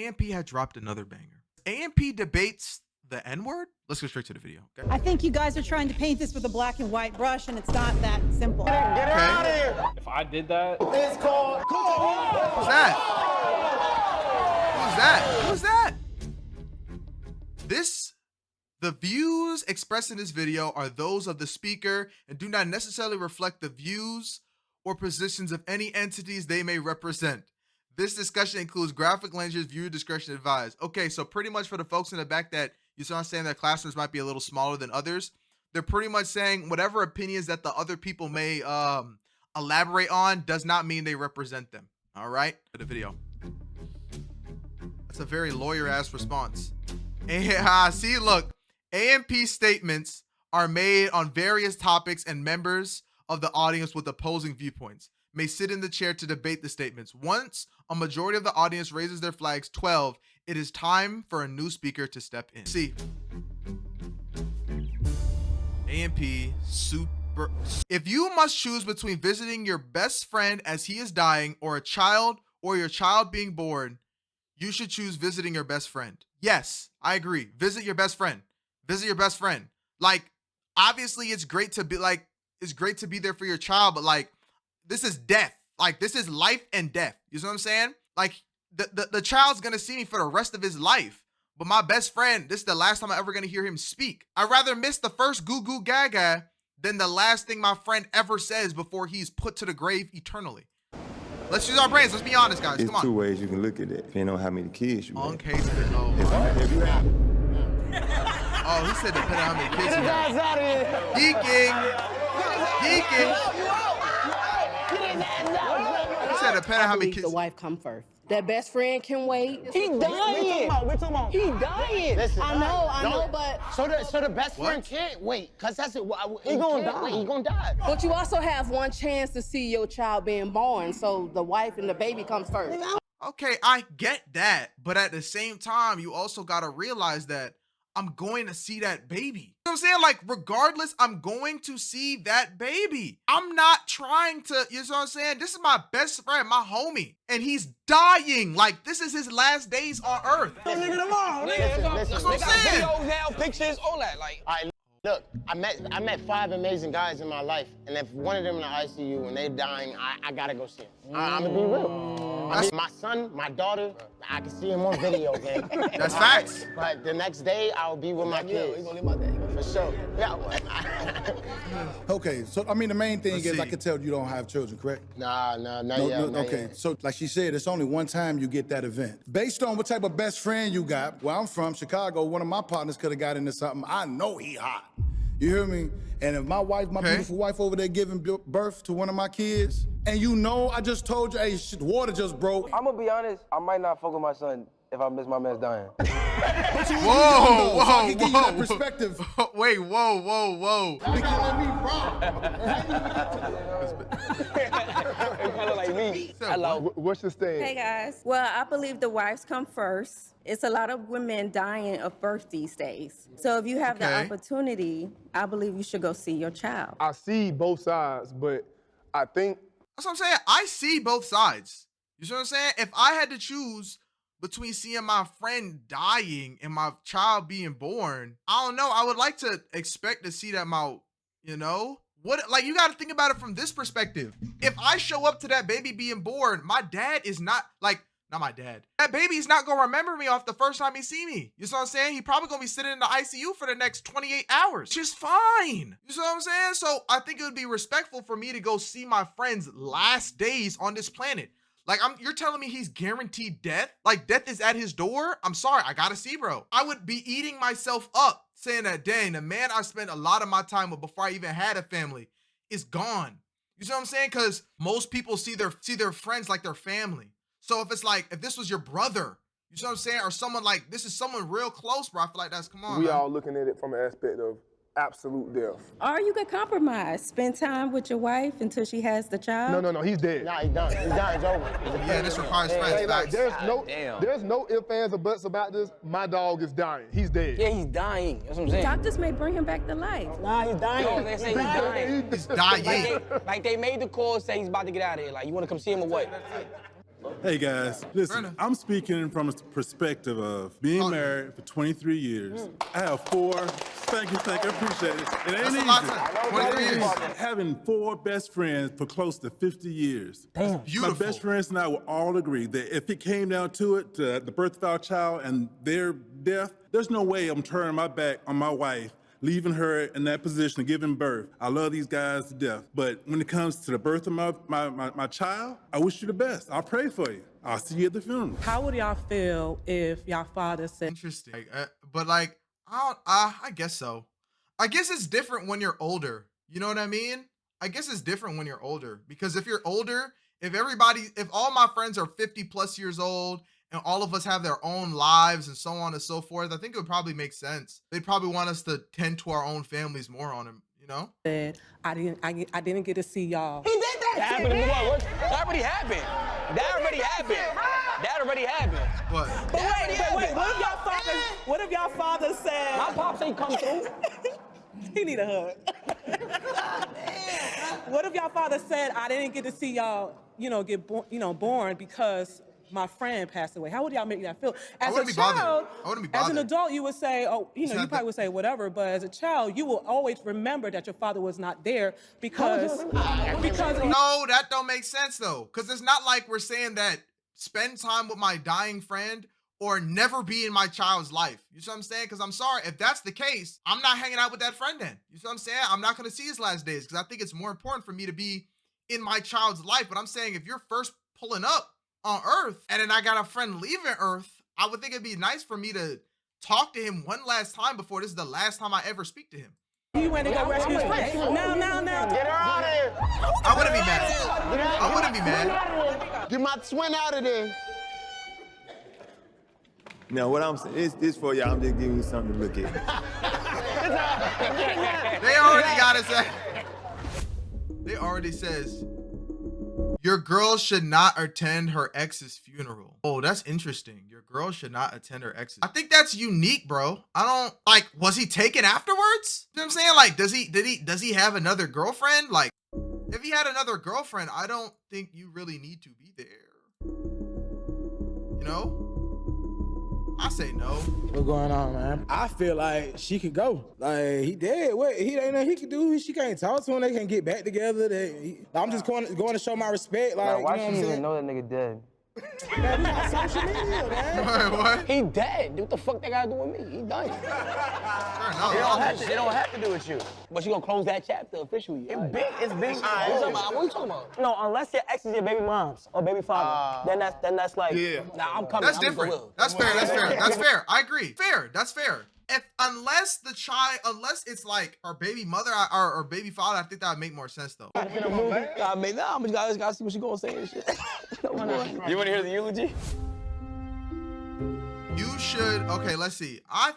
AMP had dropped another banger. AMP debates the N-word? Let's go straight to the video, okay? I think you guys are trying to paint this with a black and white brush, and it's not that simple. Get it out of here! If I did that, It's called. Who's that? Who's that? Who's that? The views expressed in this video are those of the speaker and do not necessarily reflect the views or positions of any entities they may represent. This discussion includes graphic language, viewer discretion advised. Okay, so pretty much for the folks in the back that you saw saying that classrooms might be a little smaller than others, they're pretty much saying whatever opinions that the other people may elaborate on does not mean they represent them. All right, for the video. That's a very lawyer-ass response. See, look, AMP statements are made on various topics, and members of the audience with opposing viewpoints may sit in the chair to debate the statements. Once a majority of the audience raises their flags, 12, it is time for a new speaker to step in. See, AMP super. If you must choose between visiting your best friend as he is dying or your child being born, you should choose visiting your best friend. Yes, I agree. Visit your best friend. Visit your best friend. Like, obviously it's great to be there for your child, but like, this is death. Like, this is life and death. You know what I'm saying? Like, the child's gonna see me for the rest of his life. But my best friend, this is the last time I'm ever gonna hear him speak. I'd rather miss the first goo goo gaga than the last thing my friend ever says before he's put to the grave eternally. Let's use our brains. Let's be honest, guys. There's Come on. two ways you can look at it, depending on how many kids you have. On case of it. Oh, If you have, oh, he said depending on how many kids you have. Guys out of here! Geeking. He said depending on how many The kids. wife come first. That best friend can wait. He dying! We're talking about. He dying. Listen, I know, but So the best friend can't wait, cause that's it. He gonna die. He gonna die. but you also have one chance to see your child being born. So the wife and the baby comes first. Okay, I get that, but at the same time, you also gotta realize that I'm going to see that baby. You know what I'm saying? Like, regardless, I'm going to see that baby. I'm not trying to, you know what I'm saying? This is my best friend, my homie, and he's dying. Like, this is his last days on earth. Listen, That's what I'm saying. videos now, pictures, all that. Like, all right, look, I met 5 amazing guys in my life, and if one of them in the ICU and they dying, I gotta go see them. I'm gonna be real. I mean, my son, my daughter, I can see him on video, gang. That's facts. But the next day, I'll be with my kids. gonna live my day. For sure. Yeah. Okay, so I mean, the main thing Let's is see. I can tell you don't have children, correct? Not yet. Okay, Yet. so like she said, it's only one time you get that event. Based on what type of best friend you got, where I'm from, Chicago, one of my partners could have got into something. I know he hot. You hear me? And if my wife, my beautiful wife over there giving birth to one of my kids, and you know, I just told you, hey, shit, water just broke. I'm gonna be honest, I might not fuck with my son if I miss my man's dying. Whoa, So I can give you that perspective. Wait, whoa. You're killing me, bro. Kind of like me. Hello. what's your stand? Hey guys. Well, I believe the wives come first. It's a lot of women dying of birth these days. So if you have the opportunity, I believe you should go see your child. I see both sides, but I think That's what I'm saying. I see both sides. You see what I'm saying? If I had to choose between seeing my friend dying and my child being born, I don't know. I would like to expect to see them out, you know? What, like, you got to think about it from this perspective. If I show up to that baby being born, my dad is not, like, not my dad. That baby's not going to remember me off the first time he see me. You see what I'm saying? He probably going to be sitting in the ICU for the next 28 hours. Which is fine. You see what I'm saying? So I think it would be respectful for me to go see my friend's last days on this planet. Like, you're telling me he's guaranteed death? Like, death is at his door? I'm sorry, I gotta see, bro. I would be eating myself up saying that, dang, the man I spent a lot of my time with before I even had a family is gone. You see what I'm saying? Because most people see their friends like their family. So if it's like, if this was your brother, you see what I'm saying? Or someone like, this is someone real close, bro. I feel like that's, come on, we man. all looking at it from an aspect of absolute death. Or you could compromise. Spend time with your wife until she has the child. No, he's dead. Nah, he's done. He's done. It's over. Yeah, this requires facts. Hey, like, Facts. there's no ifs, ands, or buts about this. My dog is dying. He's dead. Yeah, he's dying. That's what I'm saying. Doctors may bring him back to life. Nah, he's dying. No, they say he's dying. He's dying. Like they made the call, say he's about to get out of here. Like, you want to come see him or what? Hey guys, listen, I'm speaking from a perspective of being married for 23 years. I have 4, thank you, I appreciate it. It ain't That's a lot of easy. time. 23 years. Having 4 best friends for close to 50 years. Damn. Beautiful. My best friends and I will all agree that if it came down to it, to the birth of our child and their death, there's no way I'm turning my back on my wife, leaving her in that position of giving birth. I love these guys to death. But when it comes to the birth of my child, I wish you the best. I'll pray for you. I'll see you at the funeral. How would y'all feel if y'all father said... Interesting. But like, I guess so. I guess it's different when you're older. You know what I mean? I guess it's different when you're older. Because if you're older, if all my friends are 50 plus years old, and all of us have their own lives and so on and so forth, I think it would probably make sense. They'd probably want us to tend to our own families more on them, you know? I didn't get to see y'all. He did that shit, man. That already happened. That already happened. What? But wait, what if y'all father said... My pops ain't come through. He need a hug. What if y'all father said, I didn't get to see y'all, get born because my friend passed away? How would y'all make that feel? As a child, I wouldn't be bothered. as an adult, you would say, you probably would say whatever, but as a child, you will always remember that your father was not there because... No, that don't make sense though. Because it's not like we're saying that spend time with my dying friend or never be in my child's life. You see what I'm saying? Because I'm sorry, if that's the case, I'm not hanging out with that friend then. You see what I'm saying? I'm not going to see his last days because I think it's more important for me to be in my child's life. But I'm saying if you're first pulling up on Earth and then I got a friend leaving Earth, I would think it'd be nice for me to talk to him one last time before this is the last time I ever speak to him. You went to go rescue his friend. Now. Get her out of here. I wouldn't be mad. I wouldn't be mad. Get my twin out of there. Now, what I'm saying, it's for y'all. I'm just giving you something to look at. They already got it. They already says, your girl should not attend her ex's funeral. Oh, that's interesting. Your girl should not attend her ex's. I think that's unique, bro. I don't, like, was he taken afterwards? You know what I'm saying? Like, does he have another girlfriend? Like, if he had another girlfriend, I don't think you really need to be there. You know? I say no. What's going on, man? I feel like she could go. Like, he dead. What? He ain't nothing he could do. She can't talk to him. They can't get back together. I'm just going to show my respect. Like, why you know she what I'm even saying? know that nigga dead? Man, we got social media, man. What? He dead. What the fuck they gotta do with me? He done. It don't have to do with you. But you gonna close that chapter officially. It's big. What are you talking about? No, unless your ex is your baby mom's or baby father, then that's like, nah, I'm coming. That's different. That's fair. I agree. Fair. That's fair. Unless it's like her baby mother or baby father, I think that would make more sense though. I'm just gotta see what she gonna say and shit. You wanna hear the eulogy? You should. Okay, let's see. I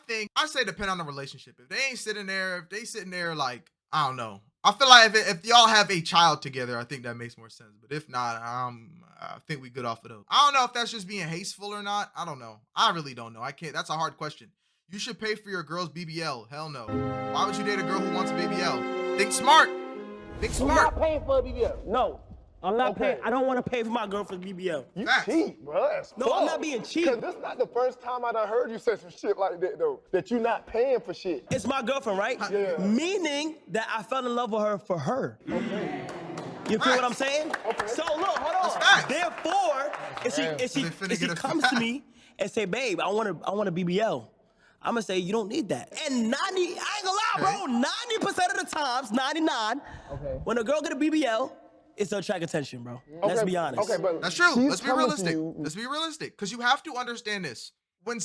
say depend on the relationship. If they sitting there like, I don't know. I feel like if y'all have a child together, I think that makes more sense. But if not, I think we good off of those. I don't know if that's just being hasteful or not. I don't know. I really don't know. I can't. That's a hard question. You should pay for your girl's BBL. Hell no. Why would you date a girl who wants a BBL? Think smart. Think smart. I'm not paying for a BBL. No. I'm not paying. I don't want to pay for my girlfriend's BBL. You cheat, bro. No, I'm not being cheap. Cause this not the first time I done heard you say some shit like that though. That you not paying for shit. It's my girlfriend, right? Yeah. Meaning that I fell in love with her for her. Okay. You feel what I'm saying? Okay. So look, hold on. Therefore, if she comes to me and say, babe, I want a BBL. I'm gonna say you don't need that. And I ain't gonna lie, bro. 90% of the times, 99, when a girl get a BBL, it's to attract attention, bro. Let's be honest. Okay, but that's true. Let's be realistic. Let's be realistic. Because you have to understand this. When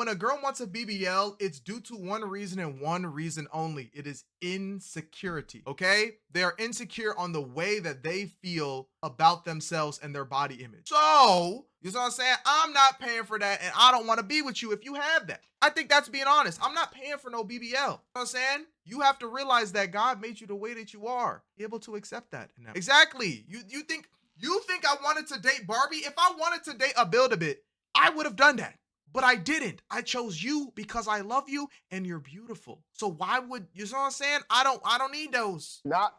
a girl wants a BBL, it's due to one reason and one reason only. It is insecurity, okay? They are insecure on the way that they feel about themselves and their body image. So, you know what I'm saying? I'm not paying for that, and I don't want to be with you if you have that. I think that's being honest. I'm not paying for no BBL. You know what I'm saying? You have to realize that God made you the way that you are. Be able to accept that. Exactly. You think I wanted to date Barbie? If I wanted to date a Build-A-Bit, I would have done that. But I didn't. I chose you because I love you and you're beautiful. So why would, you know what I'm saying? I don't need those. not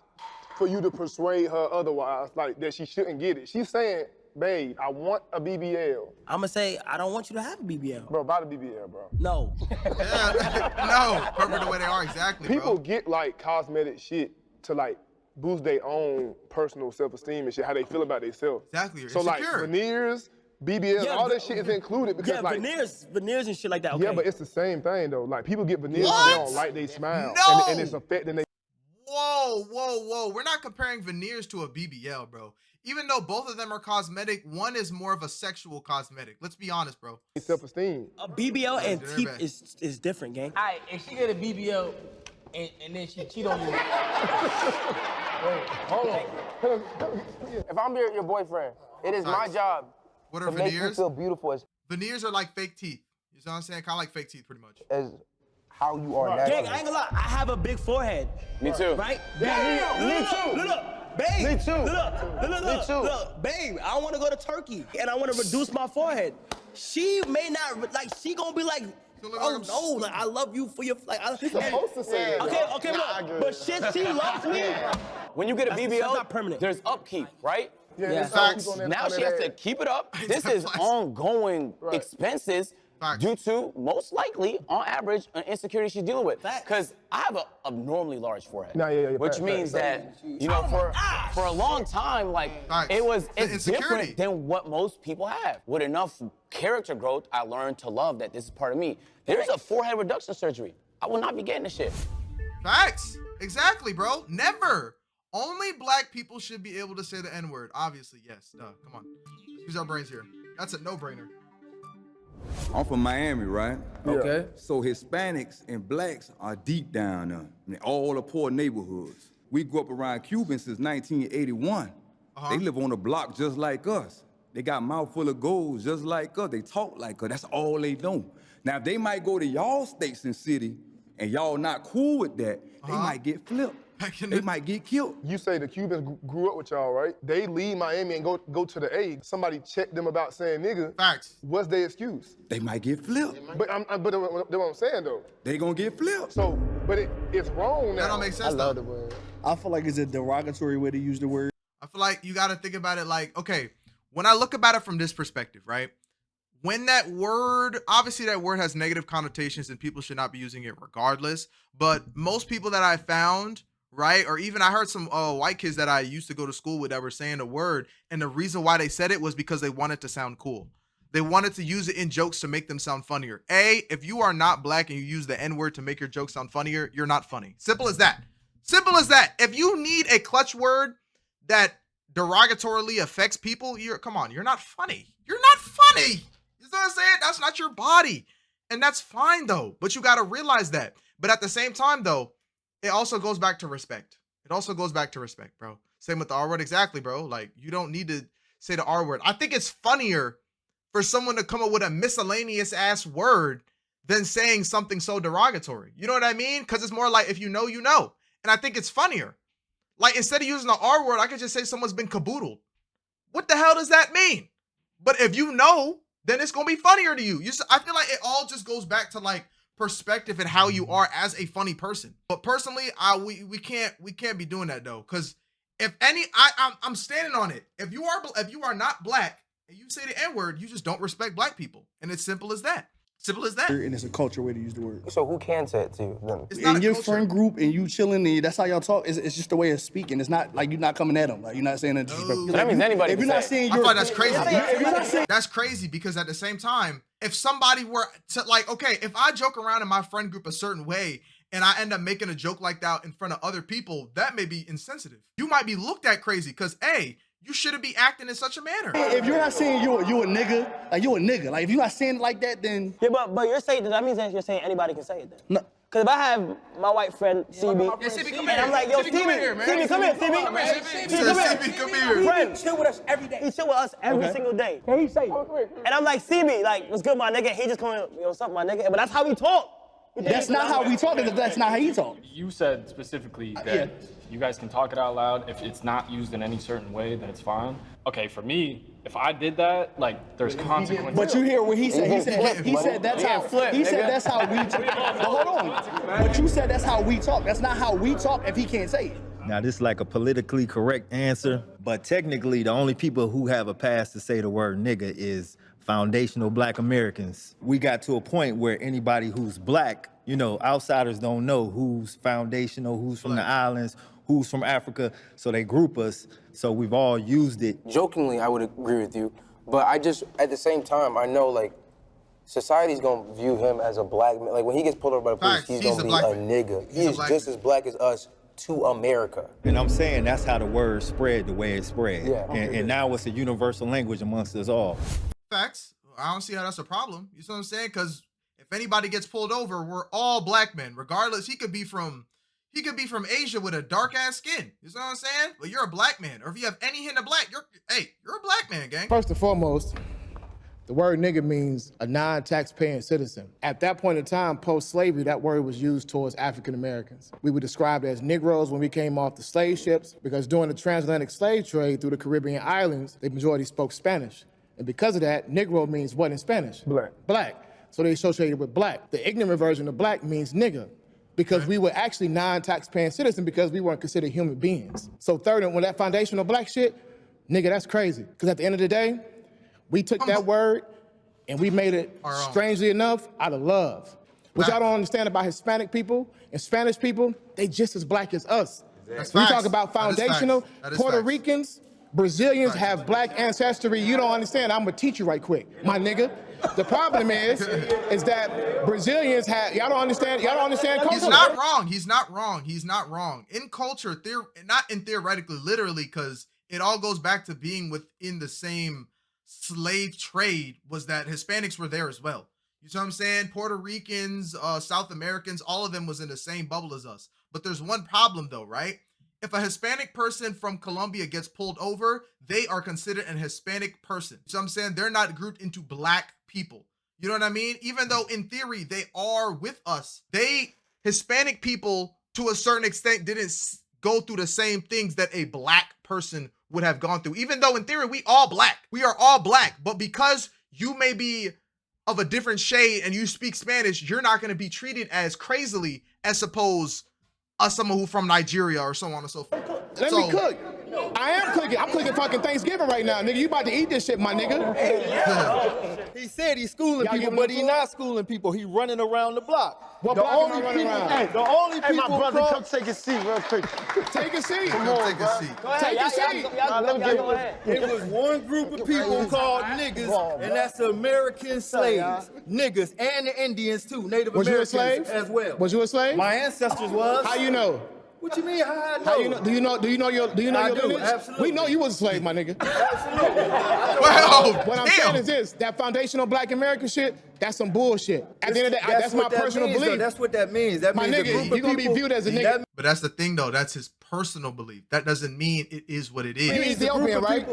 for you to persuade her otherwise, like that she shouldn't get it. She's saying babe, I want a BBL. I'm gonna say, I don't want you to have a BBL. Bro, buy the BBL, bro. No. No, perfect the way they are, exactly, People bro. get like cosmetic shit to like boost their own personal self-esteem and shit, how they feel about themselves. Exactly, you're so like insecure. veneers, BBL, all that shit is included because like veneers and shit like that. Okay. Yeah, but it's the same thing though. Like people get veneers What? and they don't like they smile, No! and it's affecting they. Whoa. We're not comparing veneers to a BBL, bro. Even though both of them are cosmetic, one is more of a sexual cosmetic. Let's be honest, bro. Self-esteem. A BBL and teeth is different, gang. All right, if she get a BBL and then she cheat on you. Wait, hold on. If I'm your boyfriend, it is my job What are to make you veneers? feel beautiful as Veneers are like fake teeth. You know what I'm saying? Kind of like fake teeth, pretty much. how you are Gang, naturally. I ain't gonna lie, I have a big forehead. Me too. Right? Damn, me too. Look, babe. Me too. Look, babe, I wanna go to Turkey and I wanna reduce my forehead. She may not, like, she gonna be like, oh no, like, I love you for your, like, She's supposed to say that. Okay, look, but shit, she loves me. When you get a That's BBL, not permanent. there's upkeep, right? Yeah. So now she has to keep it up. This is ongoing expenses due to, most likely, on average, an insecurity she's dealing with. Because I have an abnormally large forehead. Which means that, you know, for a long time, like, it's different than what most people have. With enough character growth, I learned to love that this is part of me. There's a forehead reduction surgery. I will not be getting this shit. Facts. Exactly, bro. Never. Only black people should be able to say the N-word. Obviously, yes. Duh. Come on. Use our brains here. That's a no-brainer. I'm from Miami, right? Yeah. Okay. So Hispanics and blacks are deep down there in all the poor neighborhoods. We grew up around Cubans since 1981. They live on the block just like us. They got mouthful of gold just like us. They talk like us. That's all they know. Now, if they might go to y'all states and city and y'all not cool with that, they might get flipped. They might get killed. You say the Cubans grew up with y'all, right? They leave Miami and go to the A. Somebody check them about saying nigga. Facts. What's their excuse? They might get flipped. But that's what I'm saying though. They gonna get flipped. So, but it's wrong now. That don't make sense, though. I feel like it's a derogatory way to use the word. I feel like you got to think about it like, okay, when I look about it from this perspective, right? When that word, obviously that word has negative connotations and people should not be using it regardless. But most people that I found, right? Or even I heard some white kids that I used to go to school with that were saying the word. And the reason why they said it was because they wanted to sound cool. They wanted to use it in jokes to make them sound funnier. If you are not black and you use the N-word to make your joke sound funnier, you're not funny. Simple as that. Simple as that. If you need a clutch word that derogatorily affects people, you're not funny. You're not funny. You know what I'm saying? That's not your body. And that's fine though. But you got to realize that. But at the same time though, it also goes back to respect. It also goes back to respect, bro. Same with the R word. Exactly, bro. Like, you don't need to say the R word. I think it's funnier for someone to come up with a miscellaneous ass word than saying something so derogatory. You know what I mean? Because it's more like, if you know, you know. And I think it's funnier. Like, instead of using the R word, I could just say someone's been caboodled. What the hell does that mean? But if you know, then it's going to be funnier to you. I feel like it all just goes back to like perspective and how you are as a funny person. But personally, we can't be doing that though. Because if I'm standing on it. If you are not black and you say the N-word, you just don't respect black people. And it's simple as that. Simple as that. And it's a culture way to use the word. So who can say it to you then? In your friend group and you chilling and that's how y'all talk, it's just a way of speaking. It's not like you're not coming at them. Like, you're not saying that disrespectful. So that means anybody If you're not saying I you're... find that's crazy. If you're not saying... That's crazy because at the same time, if somebody were to like, okay, if I joke around in my friend group a certain way and I end up making a joke like that in front of other people, that may be insensitive. You might be looked at crazy because you shouldn't be acting in such a manner. If you're not saying you a nigga, like you a nigga. Like if you're not saying it like that, then... Yeah, but you're saying, that means that you're saying anybody can say it then. No. Because if I have my white friend, CB, and I'm like, yo, CB, come here, CB, come here, CB, come here. Friend, He chill with us every day. He chill with us every single day. Can he say? And I'm like, CB, like, what's good, my nigga? He just coming, yo, what's up, my nigga? But that's how we talk. That's not how we talk, that's not how he talk. You said specifically that you guys can talk it out loud. If it's not used in any certain way, then it's fine. Okay, for me, if I did that, like, there's consequences. But you hear what he said. He said that's how we talk. But hold on. But you said that's how we talk. That's not how we talk if he can't say it. Now, this is like a politically correct answer, but technically the only people who have a pass to say the word nigga is foundational Black Americans. We got to a point where anybody who's Black, you know, outsiders don't know who's foundational, who's from the islands, who's from Africa, so they group us, so we've all used it. Jokingly, I would agree with you, but I just, at the same time, I know, like, society's gonna view him as a black man. Like, when he gets pulled over by the police, he's gonna be a nigga. He is just as black as us to America. And I'm saying that's how the word spread the way it spread. Yeah. And now it's a universal language amongst us all. Facts. I don't see how that's a problem. You see what I'm saying? Because if anybody gets pulled over, we're all Black men, regardless. He could be from Asia with a dark ass skin. You see what I'm saying? But you're a Black man, or if you have any hint of Black, you're a Black man, gang. First and foremost, the word nigga means a non-tax-paying citizen. At that point in time, post-slavery, that word was used towards African Americans. We were described as Negroes when we came off the slave ships, because during the transatlantic slave trade through the Caribbean islands, the majority spoke Spanish. And because of that, Negro means what in Spanish? Black. Black. So they associated with black. The ignorant version of black means nigga, because we were actually non-tax-paying citizens because we weren't considered human beings. So third, and when that foundational black shit, nigga, that's crazy. Because at the end of the day, we took that word and we made it, strangely enough, out of love. What y'all don't understand about Hispanic people and Spanish people, they just as black as us. That's We facts. talk about foundational, That is Puerto facts. Ricans, Brazilians have black ancestry. You don't understand. I'm gonna teach you right quick, my nigga. The problem is that Brazilians have, y'all don't understand culture. He's not wrong. He's not wrong. He's not wrong. In culture, not in theoretically, literally, because it all goes back to being within the same slave trade, was that Hispanics were there as well. You see what I'm saying? Puerto Ricans, South Americans, all of them was in the same bubble as us. But there's one problem though, right? If a Hispanic person from Colombia gets pulled over, they are considered an Hispanic person. So I'm saying they're not grouped into black people. You know what I mean? Even though in theory they are with us, Hispanic people to a certain extent didn't go through the same things that a black person would have gone through. Even though in theory we are all black, but because you may be of a different shade and you speak Spanish, you're not going to be treated as crazily as suppose someone who from Nigeria or so on and so forth. Let me cook. I am cooking. I'm cooking fucking Thanksgiving right now, nigga. You about to eat this shit, my nigga. He said he's schooling people, but he's not schooling people. He's running around the block. What block am I running around? Hey, my brother, come take a seat real quick. Take a seat. Come on, take a seat. Take a seat. It was one group of people called niggas, and that's the American slaves. Niggas and the Indians too, Native Was you a Americans slave? as well. Was you a slave? My ancestors was. How you know? What you mean? How I know? How you know? Do you know your I do, lineage? absolutely. We know you was a slave, my nigga. Well, what I'm saying is this: that foundational Black American shit, that's some bullshit. At the end of the day, that's my personal belief. That's what that means. That My means nigga, you're gonna be viewed as a nigga. But that's the thing though, that's his personal belief. That doesn't mean it is what it is. You Ethiopian, right?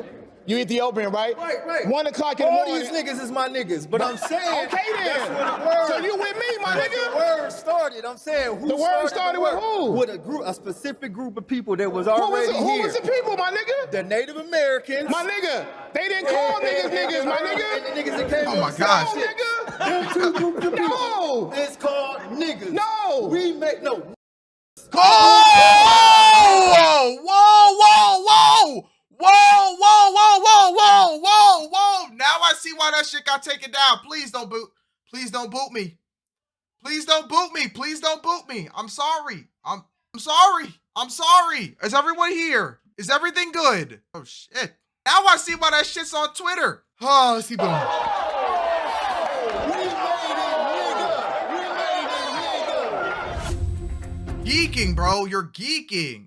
You Ethiopian, right? Right. 1 o'clock in the All morning. these niggas is my niggas, but I'm saying. Okay then. That's where the word. So you with me, my That's nigga? The word started. I'm saying who The word started with who? With a specific group of people that was already Who here. was the people, my nigga? The Native Americans. My nigga, they didn't call niggas, my nigga. And the niggas that came Oh on my the gosh. side shit. Nigga. Them two groups of people. No. It's called niggas. No. We make no. Oh! Whoa! Now I see why that shit got taken down. Please don't boot me. Please don't boot me. Please don't boot me. I'm sorry. I'm sorry. Is everyone here? Is everything good? Oh shit. Now I see why that shit's on Twitter. Oh, let's keep going. Geeking, bro. You're geeking.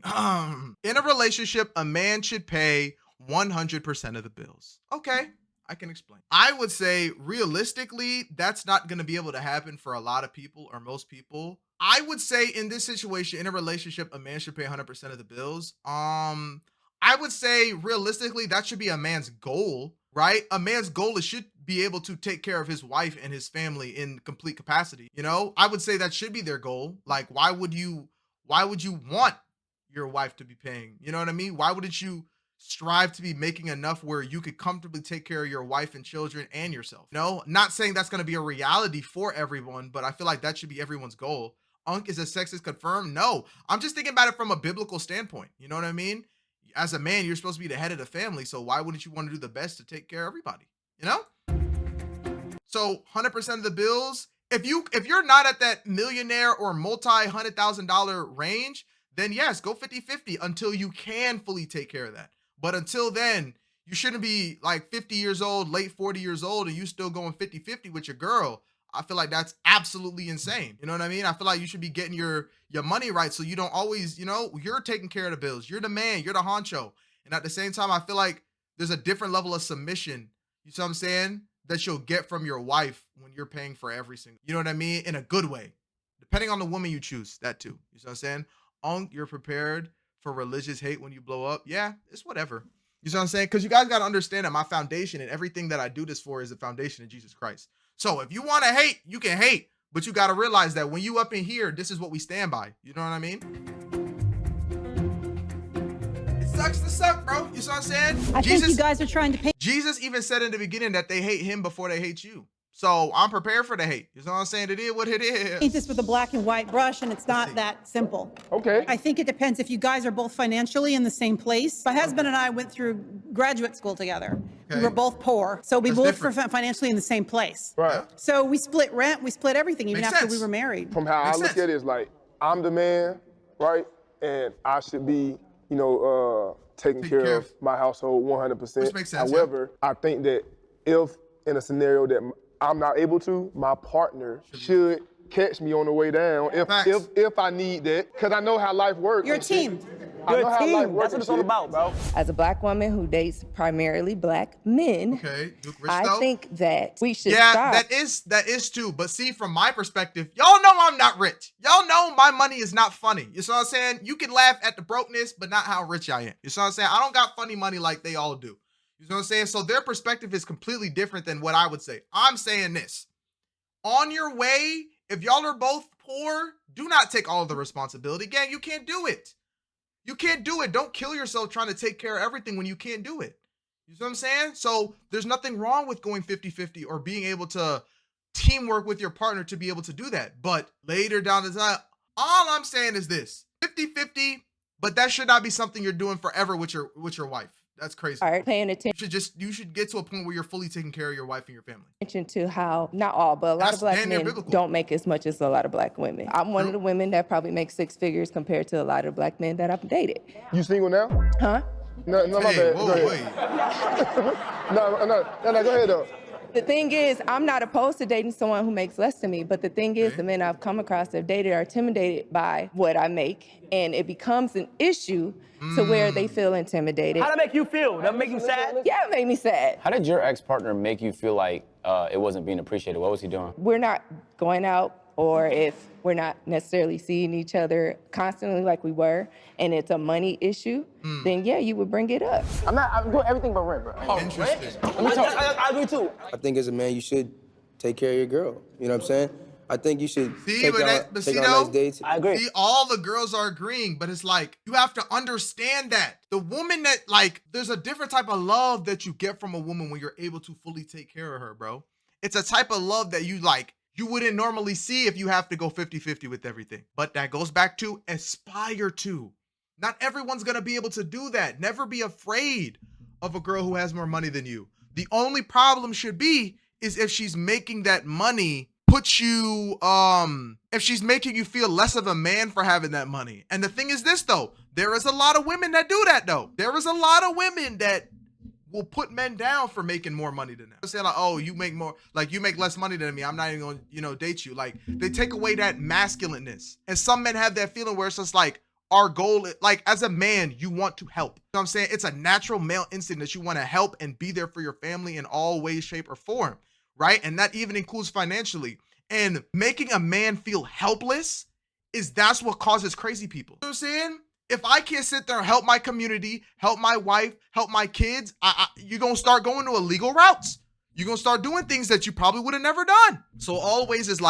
In a relationship, a man should pay 100% of the bills. Okay, I can explain. I would say realistically, that's not going to be able to happen for a lot of people or most people. I would say in this situation, in a relationship, a man should pay 100% of the bills. I would say realistically, that should be a man's goal, right? A man's goal is should be able to take care of his wife and his family in complete capacity. You know, I would say that should be their goal. Like, why would you want your wife to be paying? You know what I mean? Why wouldn't you strive to be making enough where you could comfortably take care of your wife and children and yourself? No, not saying that's going to be a reality for everyone, but I feel like that should be everyone's goal. Unc is a sexist confirmed? No. I'm just thinking about it from a biblical standpoint. You know what I mean? As a man, you're supposed to be the head of the family, so why wouldn't you want to do the best to take care of everybody? You know? So 100% of the bills, if you're not at that millionaire or multi-$100,000 range, then yes, go 50-50 until you can fully take care of that. But until then, you shouldn't be like 50 years old, late 40 years old, and you still going 50-50 with your girl. I feel like that's absolutely insane. You know what I mean? I feel like you should be getting your money right so you don't always, you're taking care of the bills. You're the man. You're the honcho. And at the same time, I feel like there's a different level of submission, you see what I'm saying, that you'll get from your wife when you're paying for every single, you know what I mean? In a good way. Depending on the woman you choose, that too. You see what I'm saying? You're prepared for religious hate when you blow up? Yeah, it's whatever. You see what I'm saying? Because you guys got to understand that my foundation and everything that I do this for is the foundation of Jesus Christ. So if you want to hate, you can hate, but you got to realize that when you up in here, this is what we stand by. You know what I mean? It sucks to suck, bro. You see what I'm saying? I think you guys are trying to paint. Jesus even said in the beginning that they hate him before they hate you. So I'm prepared for the hate. You know what I'm saying? It is what it is. Paint this with a black and white brush, and it's not that simple. Okay. I think it depends if you guys are both financially in the same place. My husband and I went through graduate school together. Okay. We were both poor, so we both were financially in the same place. Right. So we split rent, we split everything, even after we were married. From how I look at it, it's like, I'm the man, right? And I should be, taking care of my household 100%. Which makes sense. However, I think that if in a scenario that I'm not able to, my partner should catch me on the way down if I need that, because I know how life works. You're a team. I know how life works. That's what it's all about, bro. As a black woman who dates primarily black men, I think that we should stop. that is too. But see, from my perspective, y'all know I'm not rich. Y'all know my money is not funny. You see what I'm saying? You can laugh at the brokenness, but not how rich I am. You see what I'm saying? I don't got funny money like they all do. You know what I'm saying? So their perspective is completely different than what I would say. I'm saying this. On your way, if y'all are both poor, do not take all of the responsibility. Gang, you can't do it. You can't do it. Don't kill yourself trying to take care of everything when you can't do it. You know what I'm saying? So there's nothing wrong with going 50-50 or being able to teamwork with your partner to be able to do that. But later down the line, all I'm saying is this. 50-50, but that should not be something you're doing forever with your wife. That's crazy. All right, paying attention. You should get to a point where you're fully taking care of your wife and your family. To how, not all, but a lot of black men don't make as much as a lot of black women. I'm one of the women that probably makes 6 figures compared to a lot of black men that I've dated. You single now? Huh? No, my bad. Whoa, go ahead. No, go ahead though. The thing is, I'm not opposed to dating someone who makes less than me, but the thing is, the men I've come across that have dated are intimidated by what I make, and it becomes an issue to where they feel intimidated. How'd that make you feel? That make you sad? Yeah, it made me sad. How did your ex-partner make you feel like it wasn't being appreciated? What was he doing? We're not going out, or if we're not necessarily seeing each other constantly like we were, and it's a money issue, then yeah, you would bring it up. I'm doing everything but rent, bro. Oh, interesting. I agree too. I think as a man, you should take care of your girl. You know what I'm saying? I think you should take on nice dates. I agree. See, all the girls are agreeing, but it's like, you have to understand that. The woman that, there's a different type of love that you get from a woman when you're able to fully take care of her, bro. It's a type of love that you wouldn't normally see if you have to go 50-50 with everything. But that goes back to aspire to. Not everyone's gonna be able to do that. Never be afraid of a girl who has more money than you. The only problem should be is if she's making that money put you, if she's making you feel less of a man for having that money. And the thing is this though, there is a lot of women that do that though. There is a lot of women that will put men down for making more money than them. Say oh, you make more, you make less money than me, I'm not even gonna, date you. They take away that masculineness. And some men have that feeling where it's just our goal, as a man, you want to help. You know what I'm saying? It's a natural male instinct that you want to help and be there for your family in all ways, shape, or form, right? And that even includes financially. And making a man feel helpless that's what causes crazy people. You know what I'm saying? If I can't sit there and help my community, help my wife, help my kids, you're going to start going to illegal routes. You're going to start doing things that you probably would have never done. So always is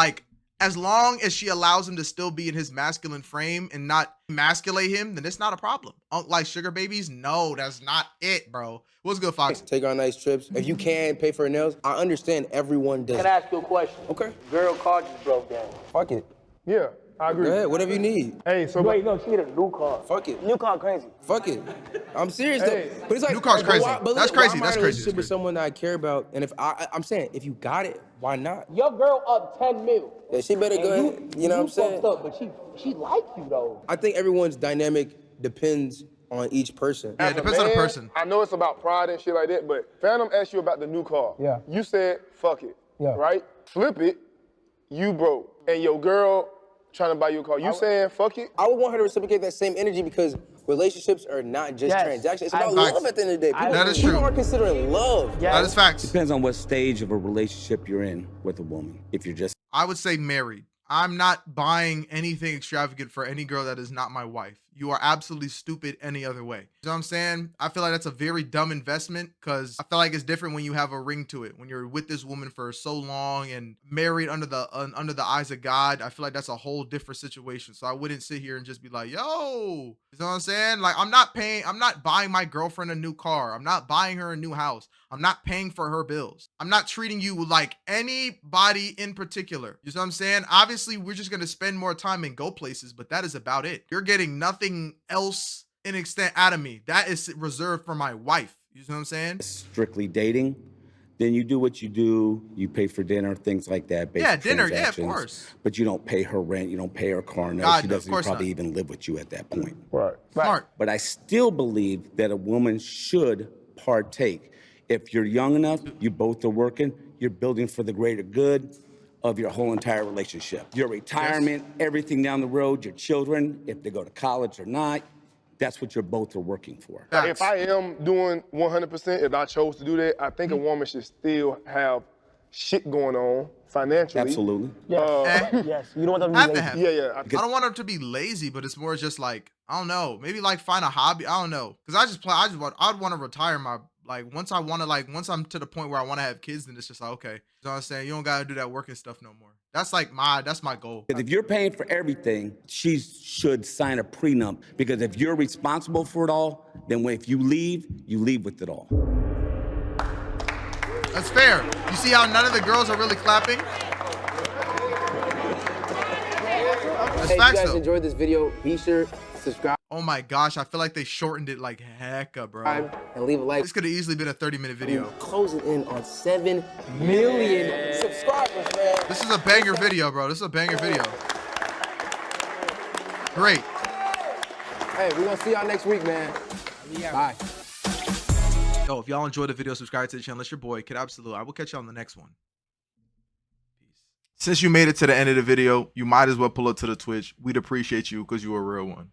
as long as she allows him to still be in his masculine frame and not emasculate him, then it's not a problem. Like sugar babies, no, that's not it, bro. What's good, Fox? Take on nice trips. If you can pay for her nails, I understand everyone does. Can I ask you a question? Okay. Girl car just broke down. Fuck it. Yeah, I agree. Go ahead, whatever you need. Hey, so Wait, no, she need a new car. Fuck it. New car crazy. Fuck it. I'm serious Hey, though. But it's like new car's but crazy. Why, but That's look, crazy. Why am I That's in a crazy. relationship with someone that I care about? And if I'm saying, if you got it, why not? Your girl up 10 mil. Yeah, she better go ahead. You know what I'm saying? Fucked up, but she like you though. I think everyone's dynamic depends on each person. Yeah, it depends on the person. I know it's about pride and shit like that, but Phantom asked you about the new car. Yeah. You said, fuck it. Yeah. Right? Flip it, you broke. And your girl trying to buy you a car. You saying, fuck it? I would want her to reciprocate that same energy because relationships are not just transactions. It's about love at the end of the day. People, That is people true. are considering love. That is facts. Depends on what stage of a relationship you're in with a woman. If you're just I would say married. I'm not buying anything extravagant for any girl that is not my wife. You are absolutely stupid any other way. You know what I'm saying? I feel like that's a very dumb investment because I feel like it's different when you have a ring to it. When you're with this woman for so long and married under the eyes of God, I feel like that's a whole different situation. So I wouldn't sit here and just be like, yo, you know what I'm saying? Like I'm not buying my girlfriend a new car. I'm not buying her a new house. I'm not paying for her bills. I'm not treating you like anybody in particular. You know what I'm saying? Obviously, we're just going to spend more time and go places, but that is about it. You're getting nothing else in extent out of me. That is reserved for my wife. You know what I'm saying? strictly dating, then you do what you do. You pay for dinner, things like that. Yeah, basic dinner. Yeah, of transactions. course. But you don't pay her rent. You don't pay her car note. God, She no, of doesn't course probably not. even live with you at that point. Right. Smart. But I still believe that a woman should partake. If you're young enough, you both are working, you're building for the greater good of your whole entire relationship. Your retirement, everything down the road, your children, if they go to college or not, that's what you're both are working for. If I am doing 100%, if I chose to do that, I think a woman should still have shit going on financially. Absolutely. Yes, you don't want them to Have be to lazy. have. Yeah. I don't want her to be lazy, but it's more just like, I don't know, maybe like find a hobby. I don't know. Cause I'd want to retire once I'm to the point where I want to have kids, then it's just like, okay. You know what I'm saying? You don't got to do that working stuff no more. That's my goal. Because if you're paying for everything, she should sign a prenup. Because if you're responsible for it all, then if you leave with it all. That's fair. You see how none of the girls are really clapping? That's Hey, if facts you guys though. enjoyed this video, be sure to subscribe Oh my gosh, I feel like they shortened it like hecka, bro. and leave a like. This could have easily been a 30-minute video. Closing in on 7 million subscribers, man. This is a banger video, bro. This is a banger video. Great. Hey, we're gonna see y'all next week, man. Bye. Yo, if y'all enjoyed the video, subscribe to the channel. It's your boy, Kiddabsolute. I will catch you on the next one. Peace. Since you made it to the end of the video, you might as well pull up to the Twitch. We'd appreciate you because you're a real one.